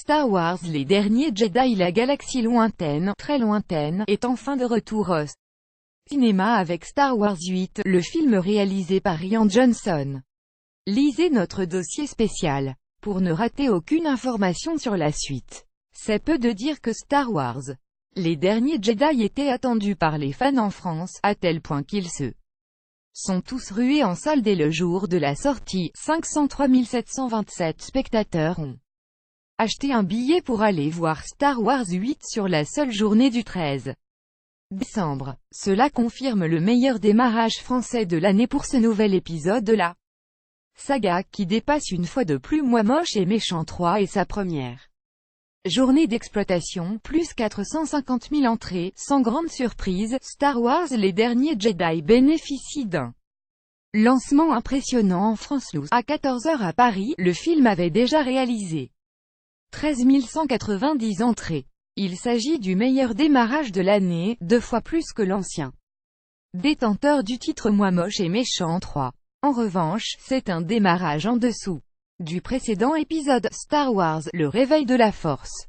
Star Wars Les Derniers Jedi. La galaxie lointaine, très lointaine, est enfin de retour au cinéma avec Star Wars 8, le film réalisé par Rian Johnson. Lisez notre dossier spécial pour ne rater aucune information sur la suite. C'est peu de dire que Star Wars Les Derniers Jedi était attendu par les fans en France, à tel point qu'ils se sont tous rués en salle dès le jour de la sortie. 503 727 spectateurs ont acheté un billet pour aller voir Star Wars 8 sur la seule journée du 13 décembre. Cela confirme le meilleur démarrage français de l'année pour ce nouvel épisode de la saga, qui dépasse une fois de plus Moi Moche et Méchant 3 et sa première journée d'exploitation, plus 450 000 entrées. Sans grande surprise, Star Wars Les Derniers Jedi bénéficie d'un lancement impressionnant en France. À 14 h à Paris, le film avait déjà réalisé 13 190 entrées. Il s'agit du meilleur démarrage de l'année, 2 fois plus que l'ancien détenteur du titre Moi Moche et Méchant 3. En revanche, c'est un démarrage en dessous du précédent épisode, Star Wars, le réveil de la Force.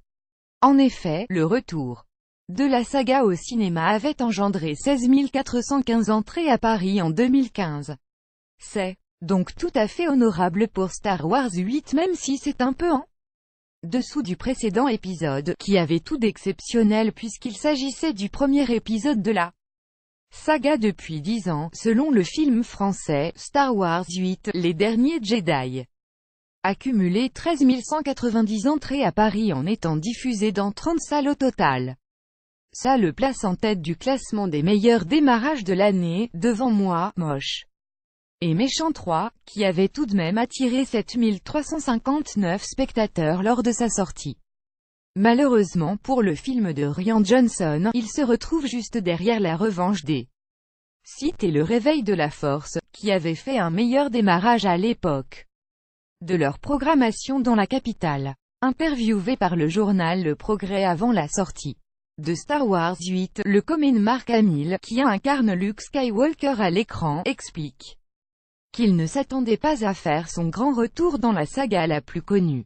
En effet, le retour de la saga au cinéma avait engendré 16 415 entrées à Paris en 2015. C'est donc tout à fait honorable pour Star Wars 8, même si c'est un peu en dessous du précédent épisode, qui avait tout d'exceptionnel puisqu'il s'agissait du premier épisode de la saga depuis 10 ans, selon le film français, Star Wars 8, Les Derniers Jedi a cumulé 13 190 entrées à Paris en étant diffusé dans 30 salles au total. Ça le place en tête du classement des meilleurs démarrages de l'année, devant Moi Moche et Méchant 3, qui avait tout de même attiré 7 359 spectateurs lors de sa sortie. Malheureusement pour le film de Rian Johnson, il se retrouve juste derrière La Revanche des Sith et Le Réveil de la Force, qui avaient fait un meilleur démarrage à l'époque de leur programmation dans la capitale. Interviewé par le journal Le Progrès avant la sortie de Star Wars 8, le comédien Mark Hamill, qui incarne Luke Skywalker à l'écran, explique qu'il ne s'attendait pas à faire son grand retour dans la saga la plus connue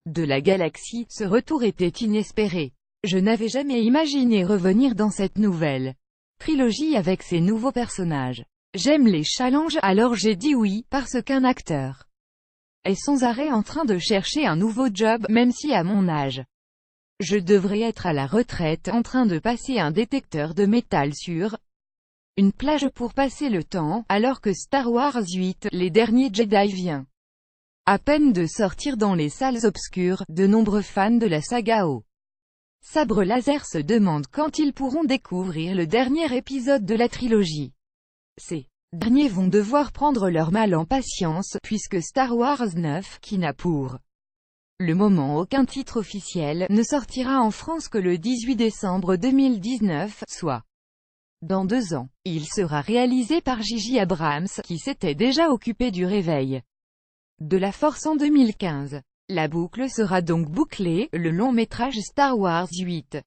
de la galaxie. Ce retour était inespéré. Je n'avais jamais imaginé revenir dans cette nouvelle trilogie avec ces nouveaux personnages. J'aime les challenges, alors j'ai dit oui, parce qu'un acteur est sans arrêt en train de chercher un nouveau job, même si à mon âge, je devrais être à la retraite, en train de passer un détecteur de métal sur une plage pour passer le temps, alors que Star Wars 8, Les Derniers Jedi vient à peine de sortir dans les salles obscures. De nombreux fans de la saga au sabre laser se demandent quand ils pourront découvrir le dernier épisode de la trilogie. Ces derniers vont devoir prendre leur mal en patience, puisque Star Wars 9, qui n'a pour le moment aucun titre officiel, ne sortira en France que le 18 décembre 2019, soit dans 2 ans. Il sera réalisé par J.J. Abrams, qui s'était déjà occupé du réveil de la Force en 2015. La boucle sera donc bouclée. Le long métrage Star Wars 8.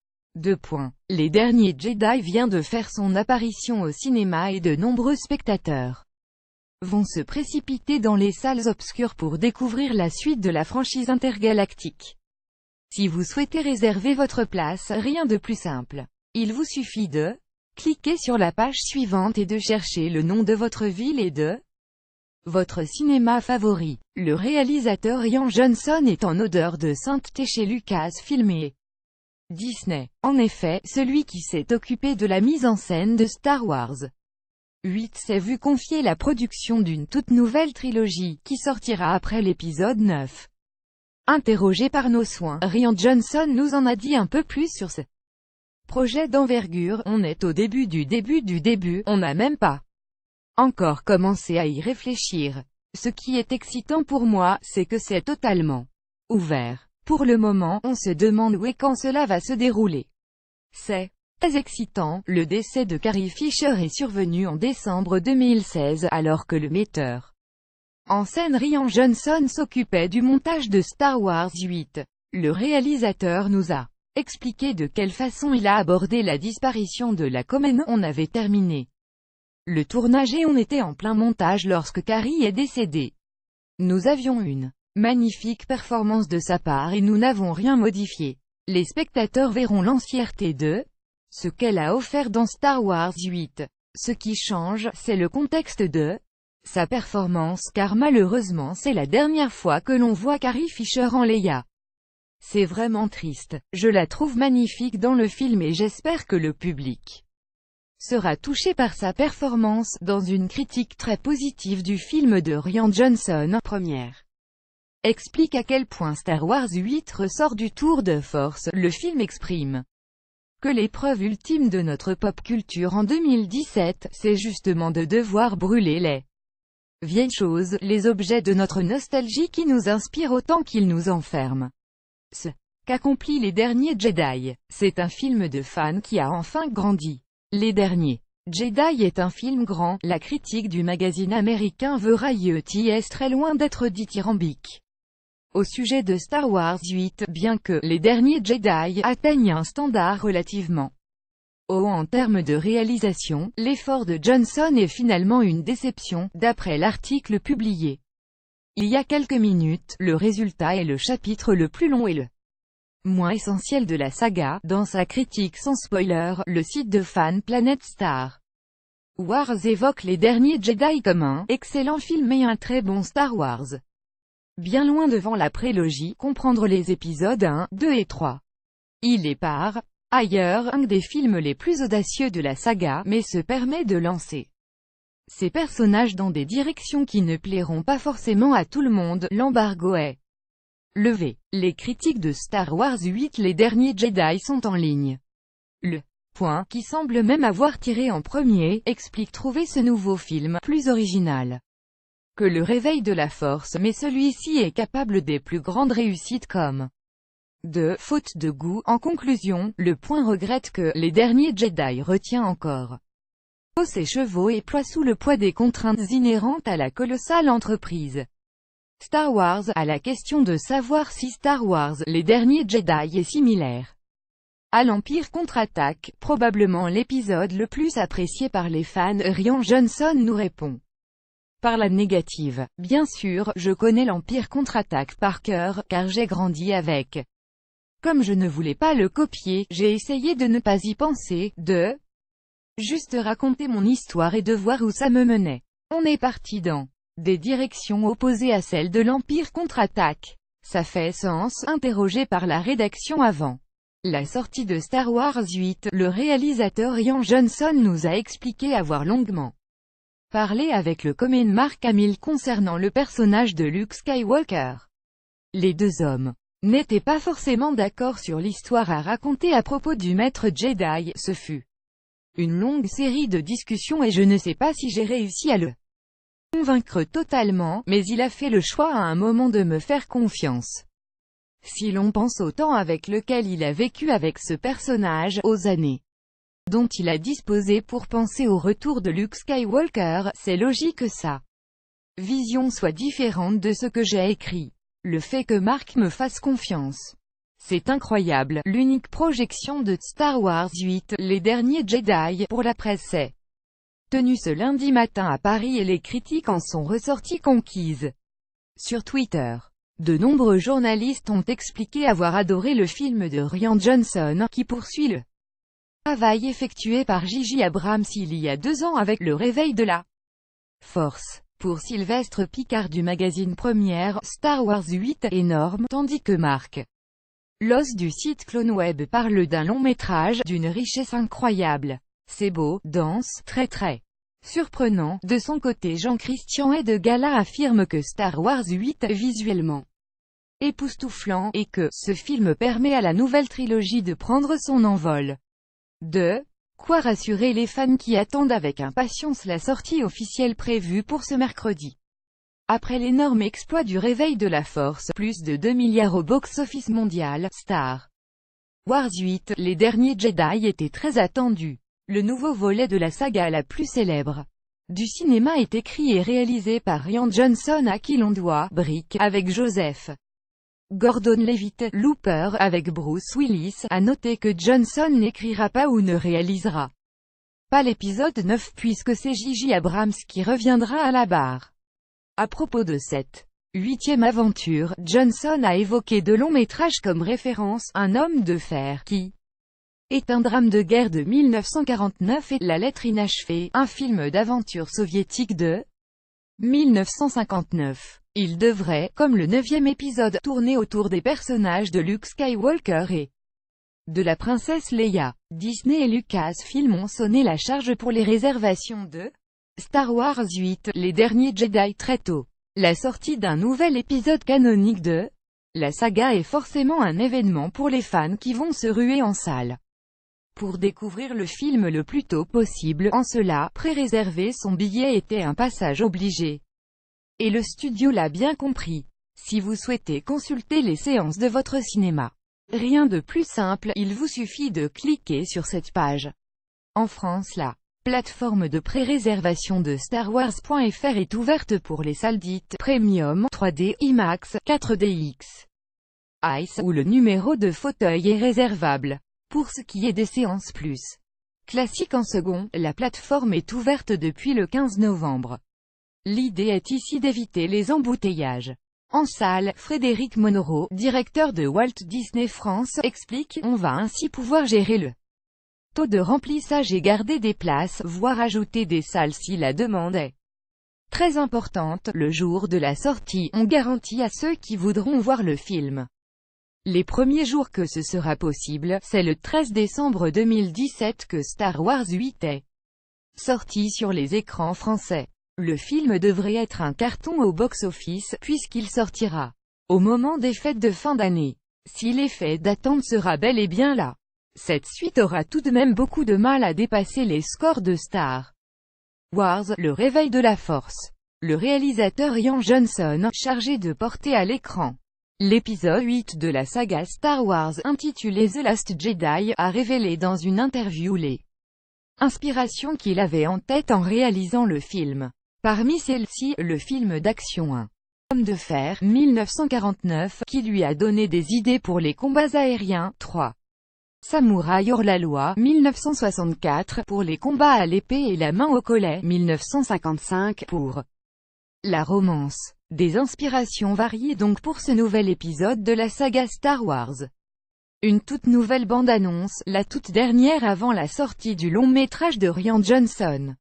Les Derniers Jedi vient de faire son apparition au cinéma et de nombreux spectateurs vont se précipiter dans les salles obscures pour découvrir la suite de la franchise intergalactique. Si vous souhaitez réserver votre place, rien de plus simple. Il vous suffit de cliquer sur la page suivante et de chercher le nom de votre ville et de votre cinéma favori. Le réalisateur Rian Johnson est en odeur de sainteté chez Lucasfilm et Disney. En effet, celui qui s'est occupé de la mise en scène de Star Wars 8 s'est vu confier la production d'une toute nouvelle trilogie, qui sortira après l'épisode 9. Interrogé par Nos Soins, Rian Johnson nous en a dit un peu plus sur ce projet d'envergure. On est au début du début, on n'a même pas encore commencé à y réfléchir. Ce qui est excitant pour moi, c'est que c'est totalement ouvert. Pour le moment, on se demande où et quand cela va se dérouler. C'est très excitant. Le décès de Carrie Fisher est survenu en décembre 2016, alors que le metteur en scène Rian Johnson s'occupait du montage de Star Wars 8. Le réalisateur nous a expliqué de quelle façon il a abordé la disparition de la comédie. On avait terminé le tournage et on était en plein montage lorsque Carrie est décédée. Nous avions une Magnifique performance de sa part et nous n'avons rien modifié. Les spectateurs verront l'entièreté de ce qu'elle a offert dans Star Wars 8. Ce qui change, c'est le contexte de sa performance, car malheureusement c'est la dernière fois que l'on voit Carrie Fisher en Leia. C'est vraiment triste. Je la trouve magnifique dans le film et j'espère que le public sera touché par sa performance. Dans une critique très positive du film de Rian Johnson, première explique à quel point Star Wars 8 ressort du tour de force. Le film exprime que l'épreuve ultime de notre pop culture en 2017, c'est justement de devoir brûler les vieilles choses, les objets de notre nostalgie qui nous inspirent autant qu'ils nous enferment. Ce qu'accomplit Les Derniers Jedi, c'est un film de fans qui a enfin grandi. Les Derniers Jedi est un film grand, la critique du magazine américain Variety est très loin d'être dithyrambique au sujet de Star Wars 8, bien que Les Derniers Jedi atteignent un standard relativement haut en termes de réalisation, l'effort de Johnson est finalement une déception, d'après l'article publié il y a quelques minutes. Le résultat est le chapitre le plus long et le moins essentiel de la saga. Dans sa critique sans spoiler, le site de fan Planet Star Wars évoque Les Derniers Jedi comme un excellent film et un très bon Star Wars. Bien loin devant la prélogie, comprendre les épisodes 1, 2 et 3. Il est par ailleurs un des films les plus audacieux de la saga, mais se permet de lancer ses personnages dans des directions qui ne plairont pas forcément à tout le monde. L'embargo est levé. Les critiques de Star Wars 8 Les Derniers Jedi sont en ligne. Le point, qui semble même avoir tiré en premier, explique trouver ce nouveau film plus original que Le Réveil de la Force, mais celui-ci est capable des plus grandes réussites comme de faute de goût. En conclusion, le point regrette que Les Derniers Jedi retient encore ses chevaux et ploie sous le poids des contraintes inhérentes à la colossale entreprise Star Wars. À la question de savoir si Star Wars Les Derniers Jedi est similaire à l'Empire contre-attaque, probablement l'épisode le plus apprécié par les fans, Rian Johnson nous répond par la négative. Bien sûr, je connais l'Empire contre-attaque par cœur, car j'ai grandi avec. Comme je ne voulais pas le copier, j'ai essayé de ne pas y penser, de juste raconter mon histoire et de voir où ça me menait. On est parti dans des directions opposées à celles de l'Empire contre-attaque. Ça fait sens, interrogé par la rédaction avant la sortie de Star Wars 8, le réalisateur Rian Johnson nous a expliqué avoir longuement parlé avec le comédien Mark Hamill concernant le personnage de Luke Skywalker. Les deux hommes n'étaient pas forcément d'accord sur l'histoire à raconter à propos du maître Jedi. Ce fut une longue série de discussions et je ne sais pas si j'ai réussi à le convaincre totalement, mais il a fait le choix à un moment de me faire confiance. Si l'on pense au temps avec lequel il a vécu avec ce personnage, aux années dont il a disposé pour penser au retour de Luke Skywalker, c'est logique que sa vision soit différente de ce que j'ai écrit. Le fait que Mark me fasse confiance, c'est incroyable. L'unique projection de Star Wars 8, Les Derniers Jedi, pour la presse s'est tenue ce lundi matin à Paris et les critiques en sont ressorties conquises. Sur Twitter, de nombreux journalistes ont expliqué avoir adoré le film de Rian Johnson, qui poursuit le travail effectué par J.J. Abrams il y a 2 ans avec Le Réveil de la Force. Pour Sylvestre Picard du magazine Première, Star Wars 8 est énorme, tandis que Marc Loss du site CloneWeb parle d'un long métrage d'une richesse incroyable. C'est beau, dense, très surprenant. De son côté, Jean-Christian Hay de Gala affirme que Star Wars 8 est visuellement époustouflant, et que ce film permet à la nouvelle trilogie de prendre son envol. De quoi rassurer les fans qui attendent avec impatience la sortie officielle prévue pour ce mercredi. Après l'énorme exploit du Réveil de la Force, plus de 2 milliards au box-office mondial, Star Wars 8, Les Derniers Jedi était très attendu. Le nouveau volet de la saga la plus célèbre du cinéma est écrit et réalisé par Rian Johnson à qui l'on doit Brick avec Joseph Gordon-Levitt, Looper avec Bruce Willis. À noter que Johnson n'écrira pas ou ne réalisera pas l'épisode 9 puisque c'est J.J. Abrams qui reviendra à la barre. À propos de cette Huitième aventure, Johnson a évoqué de longs métrages comme référence, Un homme de fer, qui est un drame de guerre de 1949 et La lettre inachevée, un film d'aventure soviétique de 1959. Il devrait, comme le 9e épisode, tourner autour des personnages de Luke Skywalker et de la princesse Leia. Disney et Lucasfilm ont sonné la charge pour les réservations de Star Wars 8, Les Derniers Jedi très tôt. La sortie d'un nouvel épisode canonique de la saga est forcément un événement pour les fans qui vont se ruer en salle pour découvrir le film le plus tôt possible. En cela, pré-réserver son billet était un passage obligé. Et le studio l'a bien compris. Si vous souhaitez consulter les séances de votre cinéma, rien de plus simple, il vous suffit de cliquer sur cette page. En France, la plateforme de pré-réservation de StarWars.fr est ouverte pour les salles dites Premium, 3D, IMAX, 4DX, ICE, où le numéro de fauteuil est réservable. Pour ce qui est des séances plus classiques en second, la plateforme est ouverte depuis le 15 novembre. L'idée est ici d'éviter les embouteillages. En salle, Frédéric Monnereau, directeur de Walt Disney France, explique: on va ainsi pouvoir gérer le taux de remplissage et garder des places, voire ajouter des salles si la demande est très importante. Le jour de la sortie, on garantit à ceux qui voudront voir le film les premiers jours que ce sera possible. C'est le 13 décembre 2017 que Star Wars 8 est sorti sur les écrans français. Le film devrait être un carton au box-office, puisqu'il sortira au moment des fêtes de fin d'année. Si l'effet d'attente sera bel et bien là, cette suite aura tout de même beaucoup de mal à dépasser les scores de Star Wars, Le Réveil de la Force. Le réalisateur Rian Johnson, chargé de porter à l'écran l'épisode 8 de la saga Star Wars, intitulé The Last Jedi, a révélé dans une interview les inspirations qu'il avait en tête en réalisant le film. Parmi celles-ci, le film d'action Un homme de fer, 1949, qui lui a donné des idées pour les combats aériens. 3. Samouraï hors la loi, 1964, pour les combats à l'épée et la main au collet, 1955, pour la romance. Des inspirations variées donc pour ce nouvel épisode de la saga Star Wars. Une toute nouvelle bande-annonce, la toute dernière avant la sortie du long-métrage de Rian Johnson,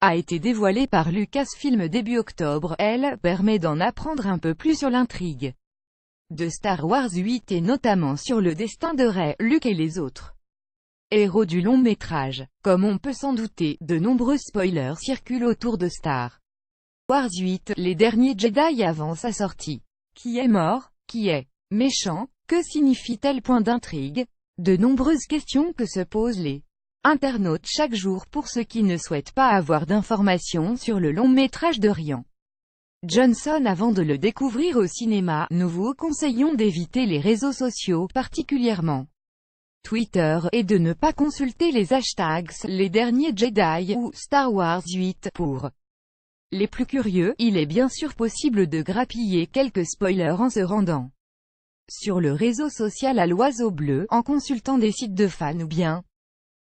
a été dévoilée par Lucasfilm début octobre. Elle permet d'en apprendre un peu plus sur l'intrigue de Star Wars 8 et notamment sur le destin de Rey, Luke et les autres héros du long-métrage. Comme on peut s'en douter, de nombreux spoilers circulent autour de Star Wars 8, Les Derniers Jedi avant sa sortie. Qui est mort? Qui est méchant? Que signifie-t-elle? Point d'intrigue. De nombreuses questions que se posent les internautes chaque jour pour ceux qui ne souhaitent pas avoir d'informations sur le long-métrage de Rian Johnson avant de le découvrir au cinéma. Nous vous conseillons d'éviter les réseaux sociaux, particulièrement Twitter, et de ne pas consulter les hashtags Les Derniers Jedi ou Star Wars 8 pour les plus curieux. Il est bien sûr possible de grappiller quelques spoilers en se rendant sur le réseau social à l'oiseau bleu, en consultant des sites de fans ou bien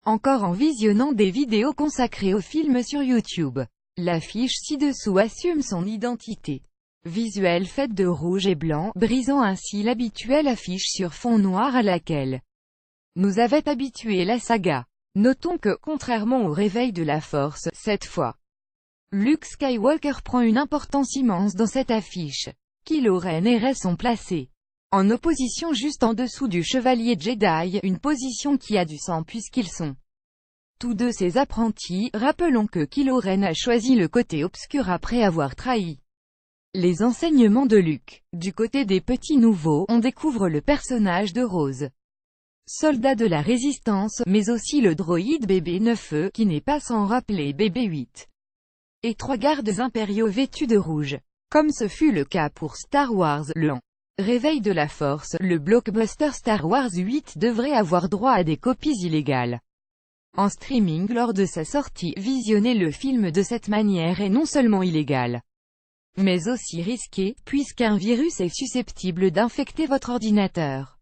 encore en visionnant des vidéos consacrées au film sur YouTube. L'affiche ci-dessous assume son identité visuelle faite de rouge et blanc, brisant ainsi l'habituelle affiche sur fond noir à laquelle nous avait habitué la saga. Notons que, contrairement au Réveil de la Force, cette fois, Luke Skywalker prend une importance immense dans cette affiche. Kylo Ren et Rey sont placés en opposition juste en dessous du Chevalier Jedi, une position qui a du sens puisqu'ils sont tous deux ses apprentis. Rappelons que Kylo Ren a choisi le côté obscur après avoir trahi les enseignements de Luke. Du côté des petits nouveaux, on découvre le personnage de Rose, soldat de la Résistance, mais aussi le droïde BB-9E, qui n'est pas sans rappeler BB-8, et 3 gardes impériaux vêtus de rouge. Comme ce fut le cas pour Star Wars, le Réveil de la Force, le blockbuster Star Wars 8 devrait avoir droit à des copies illégales en streaming lors de sa sortie. Visionner le film de cette manière est non seulement illégal, mais aussi risqué, puisqu'un virus est susceptible d'infecter votre ordinateur.